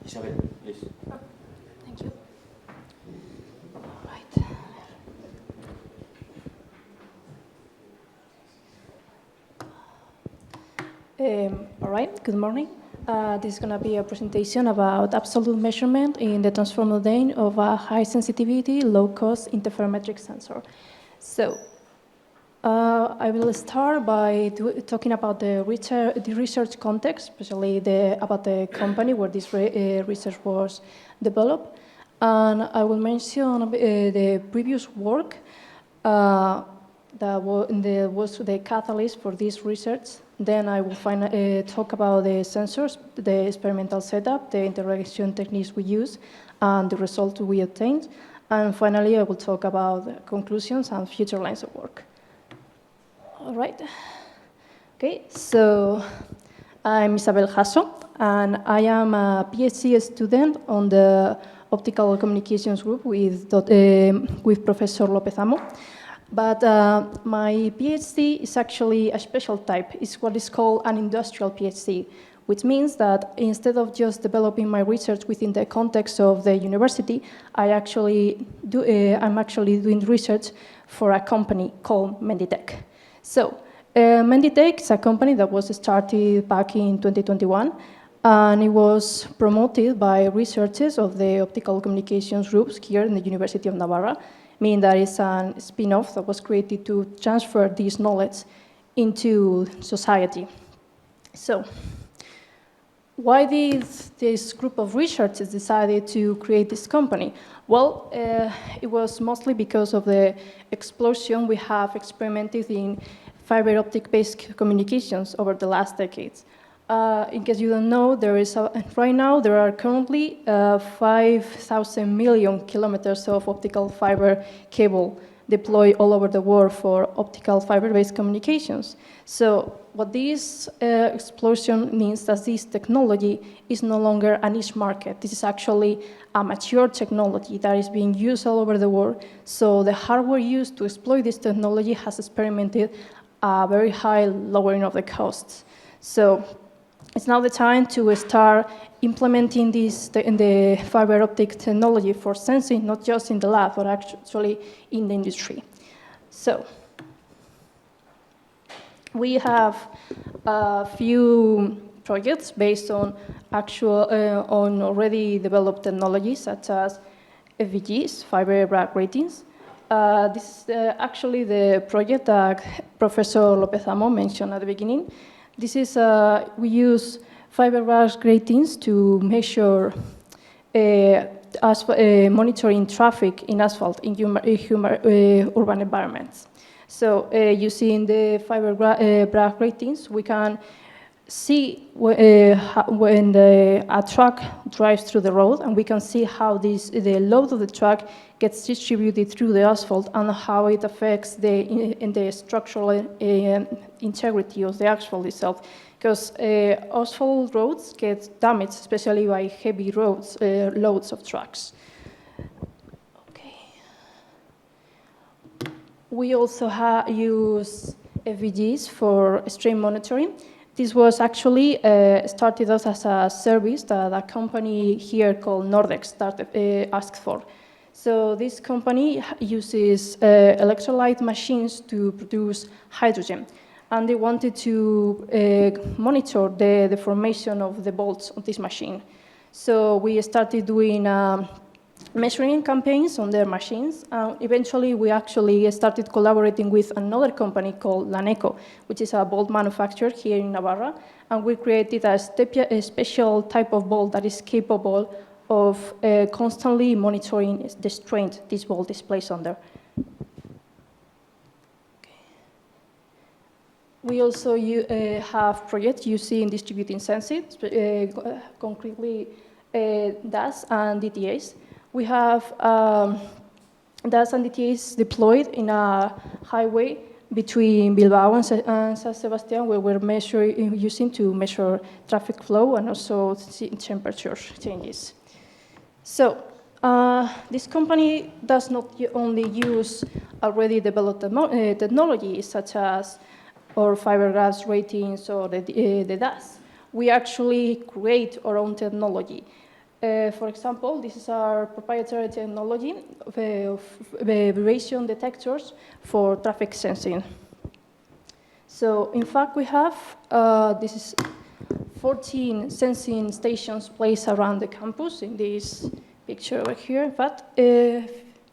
Isabel, please. Thank you. All right. All right, good morning. This is going to be a presentation about absolute measurement in the transformer domain of a high sensitivity, low cost interferometric sensor. So, I will start by talking about the research context, especially about the company where this research was developed. And I will mention the previous work that was the catalyst for this research. Then I will talk about the sensors, the experimental setup, the interaction techniques we use, and the results we obtained. And finally, I will talk about conclusions and future lines of work. All right. Okay, so I'm Isabel Jasso, and I am a PhD student on the optical communications group with Professor López Amo. But my PhD is actually a special type. It's what is called an industrial PhD, which means that instead of just developing my research within the context of the university, I'm actually doing research for a company called Menditech. So, Menditech is a company that was started back in 2021, and it was promoted by researchers of the optical communications groups here in the University of Navarra, meaning that it's a spin-off that was created to transfer this knowledge into society. So, why did this group of researchers decided to create this company? Well, it was mostly because of the explosion we have experimented in fiber optic-based communications over the last decades. In case you don't know, right now there are currently 5,000 million kilometers of optical fiber cable deployed all over the world for optical fiber-based communications. So what this explosion means that this technology is no longer a niche market. This is actually a mature technology that is being used all over the world. So the hardware used to exploit this technology has experimented a very high lowering of the costs. So it's now the time to start implementing this in the fiber optic technology for sensing, not just in the lab, but actually in the industry. So we have a few projects based on on already developed technologies such as FVGs, fiber Bragg ratings. This is actually the project that Professor López Amo mentioned at the beginning. This is, we use fiber Bragg ratings to measure monitoring traffic in asphalt in urban environments. So using the fiber Bragg ratings, we can see when a truck drives through the road, and we can see how the load of the truck gets distributed through the asphalt and how it affects the structural integrity of the asphalt itself. Because asphalt roads get damaged, especially by heavy loads of trucks. Okay. We also use FVGs for stream monitoring. This was actually started as a service that a company here called Nordex asked for. So this company uses electrolyte machines to produce hydrogen, and they wanted to monitor the formation of the bolts on this machine. So we started doing measuring campaigns on their machines. Eventually, we actually started collaborating with another company called Laneco, which is a bolt manufacturer here in Navarra, and we created a special type of bolt that is capable of constantly monitoring the strain this bolt is placed under. We also have projects using distributing sensing, concretely DAS and DTAs. We have DAS and DTAs deployed in a highway between Bilbao and San Sebastián, where we're using to measure traffic flow and also temperature changes. So this company does not only use already developed technologies such as or fiberglass ratings or the DAS. We actually create our own technology. For example, this is our proprietary technology of vibration detectors for traffic sensing. So, in fact, we have, this is 14 sensing stations placed around the campus in this picture over here. But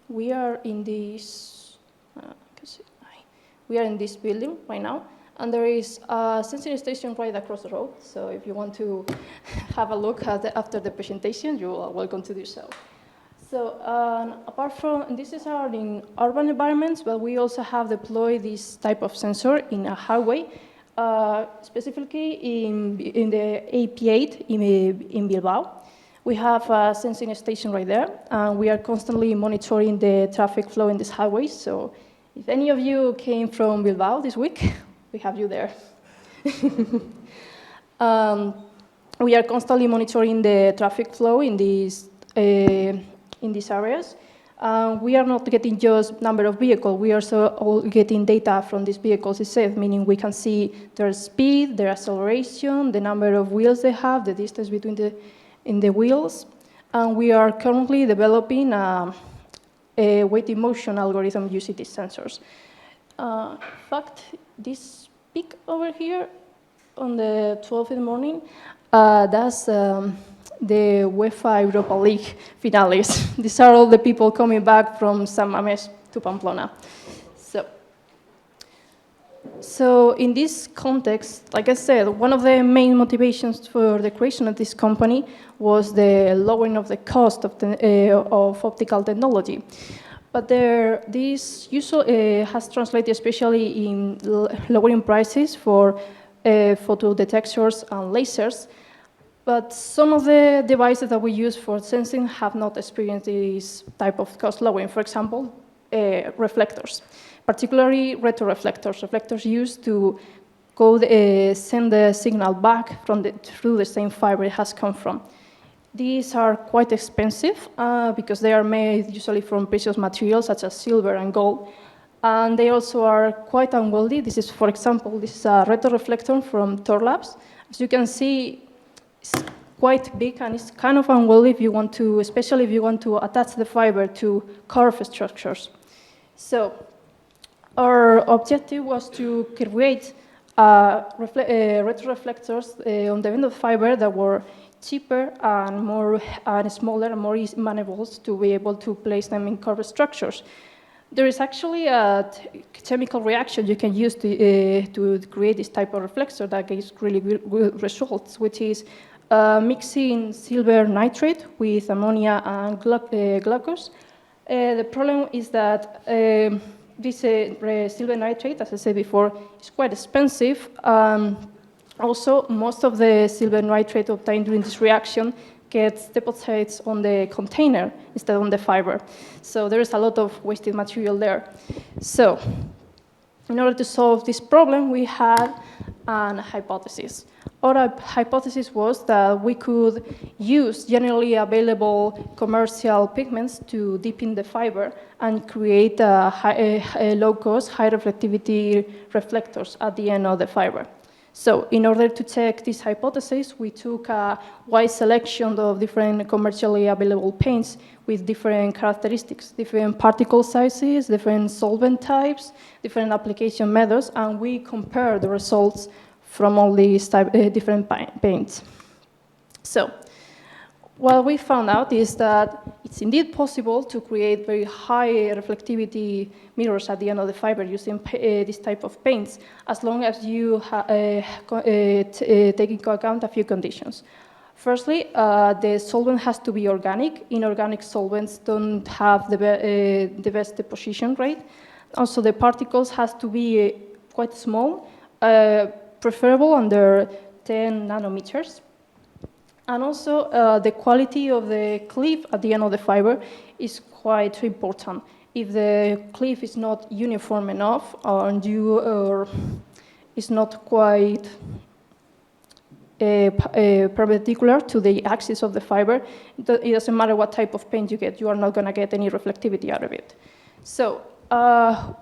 we are in this, we are in this building right now, and there is a sensing station right across the road. So if you want to have a look at after the presentation, you are welcome to do so. So apart from, this is in urban environments, but we also have deployed this type of sensor in a highway, specifically in the AP8 in Bilbao. We have a sensing station right there, and we are constantly monitoring the traffic flow in this highway. So if any of you came from Bilbao this week, we have you there. We are constantly monitoring the traffic flow in these areas. We are not getting just number of vehicles. We are also getting data from these vehicles itself, meaning we can see their speed, their acceleration, the number of wheels they have, the distance between the wheels. And we are currently developing a weighted motion algorithm using these sensors. In fact, this peak over here on the 12th in the morning, that's the UEFA Europa League finales. These are all the people coming back from San Mamés to Pamplona. So in this context, like I said, one of the main motivations for the creation of this company was the lowering of the cost of optical technology. But this usually has translated especially in lowering prices for photo detectors and lasers. But some of the devices that we use for sensing have not experienced this type of cost lowering. For example, reflectors, particularly retroreflectors, reflectors used to send the signal back through the same fiber it has come from. These are quite expensive because they are made usually from precious materials such as silver and gold. And they also are quite unwieldy. This is, for example, this is a retroreflector from Tor Labs. As you can see, it's quite big and it's kind of unwieldy if you want to, especially if you want to attach the fiber to curved structures. So our objective was to create retroreflectors on the end of fiber that were cheaper and smaller and more manageable to be able to place them in curved structures. There is actually a chemical reaction you can use to create this type of reflector that gives really good results, which is mixing silver nitrate with ammonia and glucose. The problem is that this silver nitrate, as I said before, is quite expensive. Also, most of the silver nitrate obtained during this reaction gets deposited on the container instead of on the fiber. So there is a lot of wasted material there. So in order to solve this problem, we had a hypothesis. Our hypothesis was that we could use generally available commercial pigments to dip in the fiber and create low-cost, high-reflectivity reflectors at the end of the fiber. So in order to check this hypothesis, we took a wide selection of different commercially available paints with different characteristics, different particle sizes, different solvent types, different application methods, and we compared the results from all these different paints. So what we found out is that it's indeed possible to create very high reflectivity mirrors at the end of the fiber using this type of paints, as long as you take into account a few conditions. Firstly, the solvent has to be organic. Inorganic solvents don't have the best deposition rate. Also, the particles has to be quite small, preferable under 10 nanometers. And also, the quality of the clip at the end of the fiber is quite important. If the clip is not uniform enough, or is not quite perpendicular to the axis of the fiber, it doesn't matter what type of paint you get, you are not going to get any reflectivity out of it. So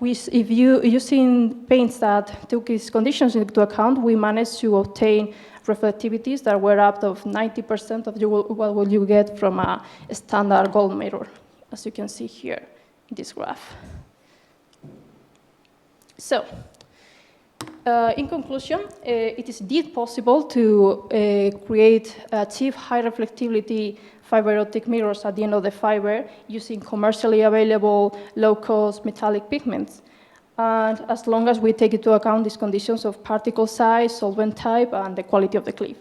using paints that took these conditions into account, we managed to obtain reflectivities that were up to 90% of what will you get from a standard gold mirror, as you can see here in this graph. So, in conclusion, it is indeed possible to achieve high reflectivity fiber optic mirrors at the end of the fiber using commercially available low-cost metallic pigments. And as long as we take into account these conditions of particle size, solvent type, and the quality of the cliff.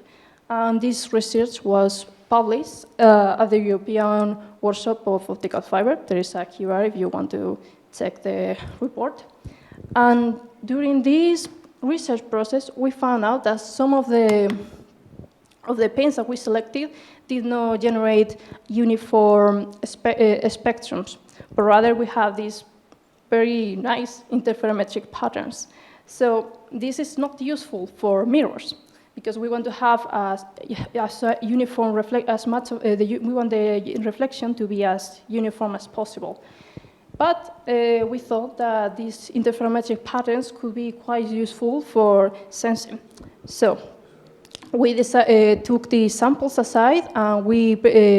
And this research was published at the European Workshop of Optical Fiber. There is a QR if you want to check the report. And during this research process, we found out that some of the paints that we selected did not generate uniform spectrums, but rather we have these very nice interferometric patterns. So this is not useful for mirrors because we want to have a uniform we want the reflection to be as uniform as possible. But we thought that these interferometric patterns could be quite useful for sensing. So we took the samples aside and we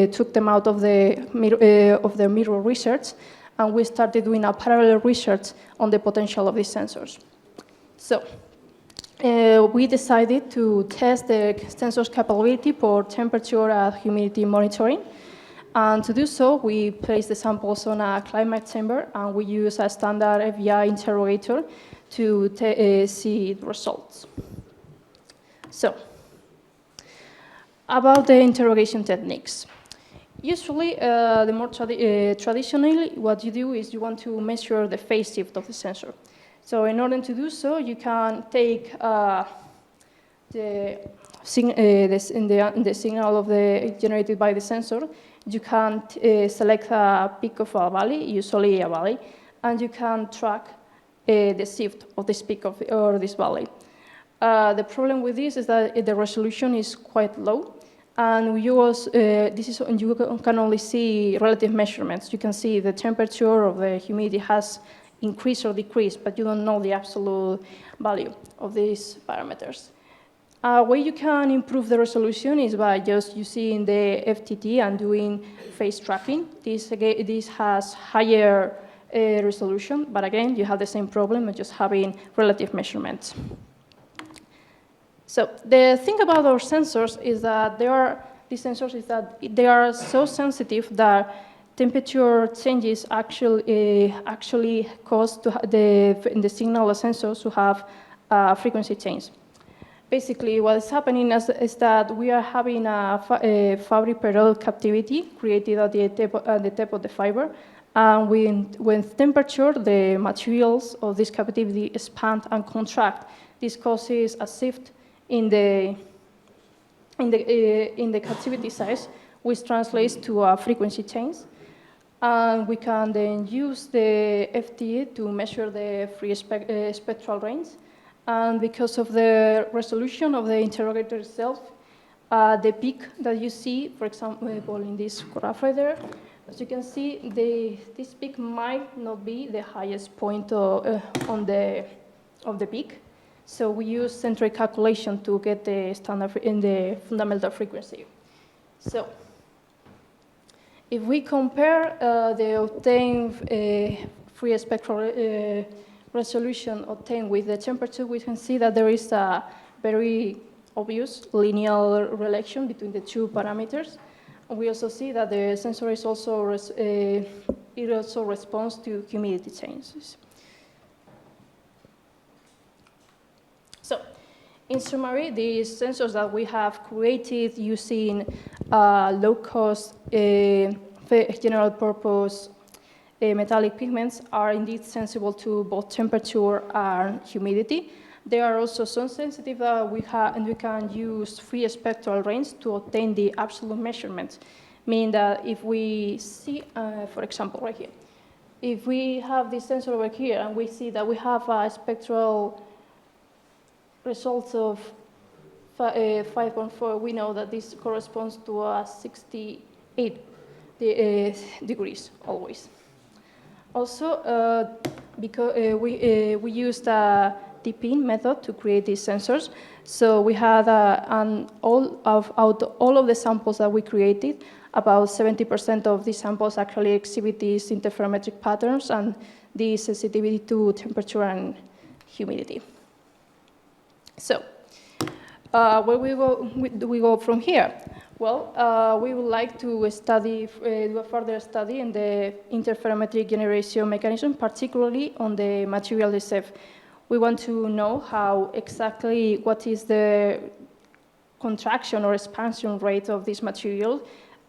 took them out of the mirror research, and we started doing a parallel research on the potential of these sensors. So we decided to test the sensor's capability for temperature and humidity monitoring. And to do so, we placed the samples on a climate chamber, and we use a standard FBI interrogator to see the results. So, about the interrogation techniques. Usually, the more traditionally, what you do is you want to measure the phase shift of the sensor. So in order to do so, you can take the signal generated by the sensor. You can select a peak of a valley, usually a valley, and you can track the shift of this peak or this valley. The problem with this is that the resolution is quite low, and you can only see relative measurements. You can see the temperature of the humidity has increased or decreased, but you don't know the absolute value of these parameters. A way you can improve the resolution is by just using the FTT and doing phase tracking. This has higher resolution, but again, you have the same problem of just having relative measurements. So the thing about our sensors is that they are so sensitive that temperature changes actually cause the signal of sensors to have a frequency change. Basically, what is happening is that we are having a fabric periodic captivity created at the tip of the fiber. And with temperature, the materials of this captivity expand and contract. This causes a shift in the captivity size, which translates to a frequency change. And we can then use the FTA to measure the free spectral range. And because of the resolution of the interrogator itself, the peak that you see, for example, in this graph right there, as you can see, this peak might not be the highest point of the peak. So we use centroid calculation to get the standard in the fundamental frequency. So if we compare the obtained free spectral resolution obtained with the temperature, we can see that there is a very obvious linear relation between the two parameters. And we also see that the sensor is also responds to humidity changes. So, in summary, these sensors that we have created using low-cost general-purpose metallic pigments are indeed sensible to both temperature and humidity. They are also so sensitive that we can use free spectral range to obtain the absolute measurements, meaning that if we see, for example, right here, if we have this sensor over here and we see that we have a spectral results of 5.4, we know that this corresponds to a 68 degrees always. Also, because we used a deep-in method to create these sensors. So we had out all of the samples that we created, about 70% of these samples actually exhibit these interferometric patterns and the sensitivity to temperature and humidity. So, where do we go from here? Well, we would like to do a further study in the interferometric generation mechanism, particularly on the material SIV. We want to know what is the contraction or expansion rate of this material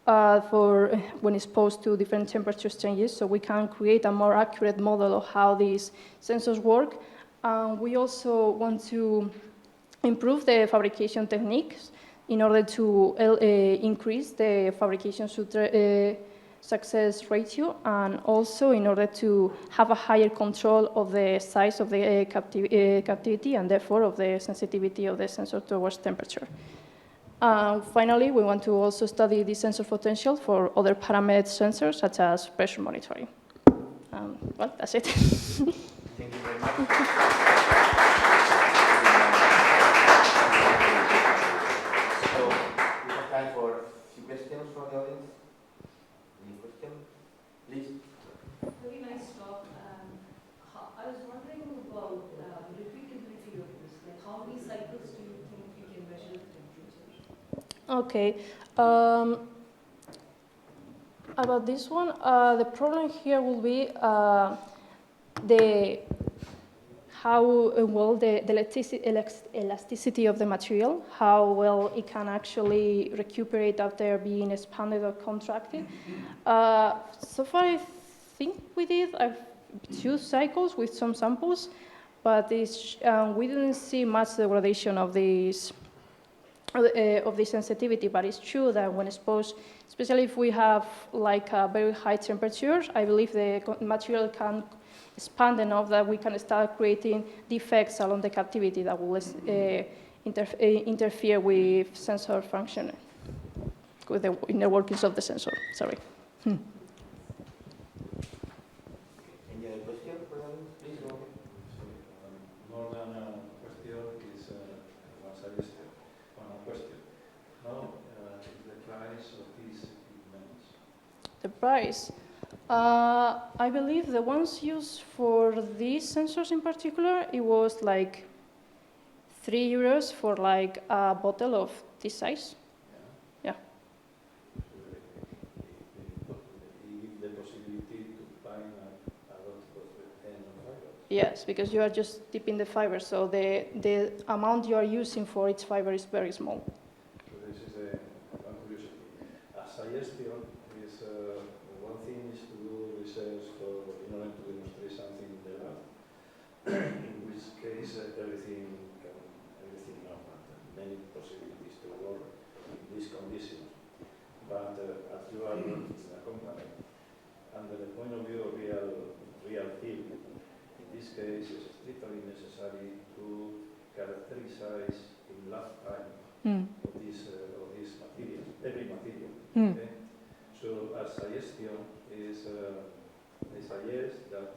for when exposed to different temperature changes, so we can create a more accurate model of how these sensors work. We also want to improve the fabrication techniques in order to increase the fabrication success ratio, and also in order to have a higher control of the size of the captivity and therefore of the sensitivity of the sensor towards temperature. Finally, we want to also study the sensor potential for other parameter sensors such as pressure monitoring. Well, that's it. Thank you very much. So we have time for a few questions from the audience. Any question? Please. Very nice talk. I was wondering about repeatability of this. Like, how many cycles do you think you can measure the temperature? Okay. About this one, the problem here will be how well the elasticity of the material, how well it can actually recuperate after being expanded or contracted. So far, I think we did 2 cycles with some samples, but we didn't see much degradation of the sensitivity. But it's true that when exposed, especially if we have like very high temperatures, I believe the material can expand enough that we can start creating defects along the captivity that will interfere with sensor function, with the inner workings of the sensor. Sorry. Any other question for the audience? Please go ahead. More than a question is one suggestion. One question. How is the price of these equipments? The price. I believe the ones used for these sensors in particular, it was like €3 for like a bottle of this size. Yeah. Give the possibility to find a lot of fibers. Yes, because you are just dipping the fiber, so the amount you are using for each fiber is very small. So this is one curiosity. A suggestion is one thing is to do research in order to demonstrate something in the lab, in which case everything normal, many possibilities to work in these conditions. But as you are working in a company, under the point of view of real field, in this case it's strictly necessary to characterize in lab time of these materials, every material. Okay? So a suggestion is I suggest that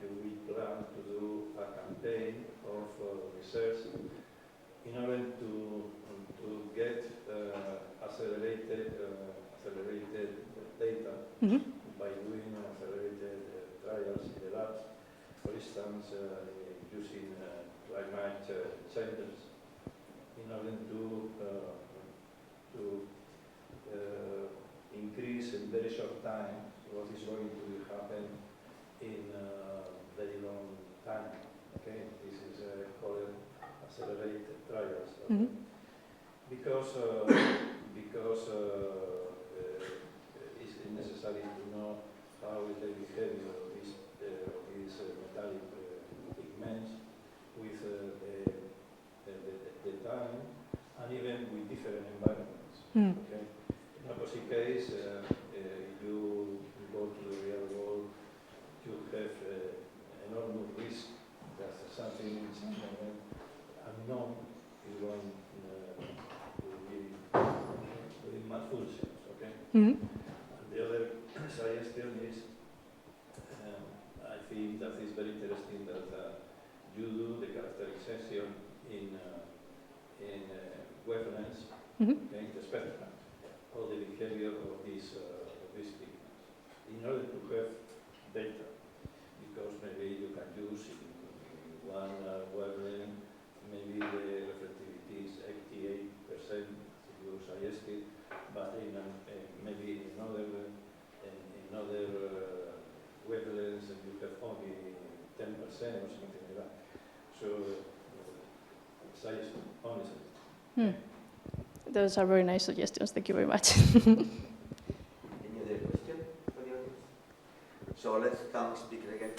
we plan to do a campaign of research in order to get accelerated data by doing accelerated trials in the labs. For instance, using climate chambers in order to increase in very short time what is going to happen in very long time. Okay, this is called accelerated trials. Because it's necessary to know how is the behavior of these metallic pigments with the time and even with different environments. Okay. In opposite case, you go to the real world, you have enormous risk that something in some moment unknown is going to be doing malfunctions. Okay. And the other suggestion is, I think that is very interesting that you do the characterization in wavelengths, Mhm. okay, the spectrum, of the behavior of these pigments, in order to have data, because maybe you can use in one wavelength, maybe the reflectivity is 88%, if you use IST, but maybe in other wavelengths you have only 10% or something like that. So it's IST, only IST. Hmm. Those are very nice suggestions. Thank you very much. Any other question for the audience? So let's come speaker again.